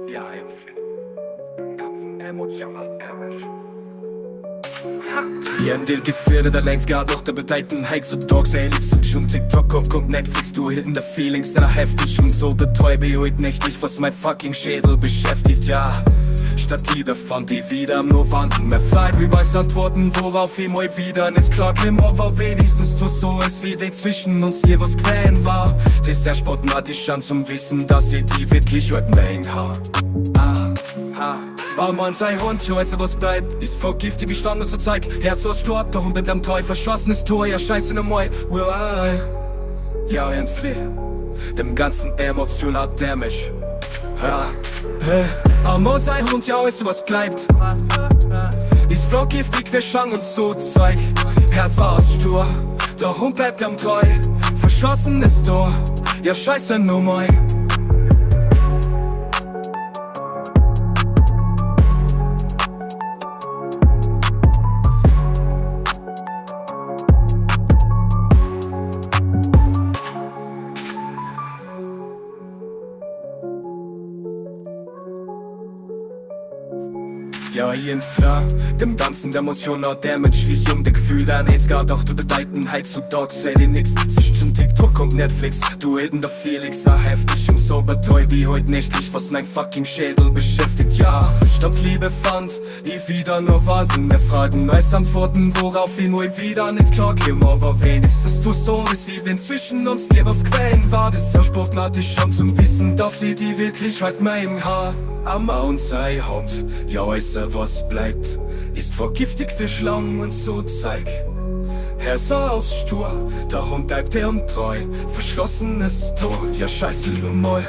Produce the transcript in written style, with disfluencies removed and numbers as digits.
Ja, emotional damage. En del gefährder der längst gar doch der bedeuten Hikes und Dogs, ey, liebst du schon TikTok und Netflix, du hidden the feelings, deiner heftig und so betäube heute nächtlich, was mein fucking Schädel beschäftigt, ja. Statt Liebe fand die wieder nur Wahnsinn, mehr Flight wie weiß Antworten, worauf ihm heute wieder nicht klar kim, aber wenigstens du so ist, wie die zwischen uns je was quälen war. Das der Sport hat die Chance zum Wissen, dass sie die wirklich heute mein ha. Oh man, sei Hund, ich weiß was bleibt. Ist voll giftig gestanden zur Zeit. Herz was stört, der Hund mit dem Teufel verschossenes Tor, ja scheiße ne Moi. Ja, entflieh dem ganzen emotional damage. Ja, oh man, sei Hund, ja weiß was bleibt. Ist voll giftig, wir schwang uns so Zeug. Herz war aus stur, der Hund bleibt am treu. Verschossenes Tor, ja scheiße ne Moi. Ja, jedenfalls, dem ganzen der emotional damage, wie ich de Gefühl an jetzt gar doch du bedeuten halt zu Dogs, ey, die nix zwischen TikTok und Netflix, du hidden der Felix, war heftig und so betäub wie heute nächtlich, was mein fucking Schädel beschäftigt, ja. Statt Liebe fand, ich wieder nur Wahnsinn, mehr Fragen, neues Antworten, worauf ich nur wieder nicht klar käme, aber wenigstens du so ist, wie wenn zwischen uns je was quälen war, das der Sportler dich schon zum Wissen, darf sie die wirklich halt mein Haar. Amma und sei Hund, ja äußer was bleibt, ist vergiftigt für Schlangen und so Zeug. Herz aus stur, der Hund bleibt der treu, verschlossenes Tor, ja scheiße nur mal.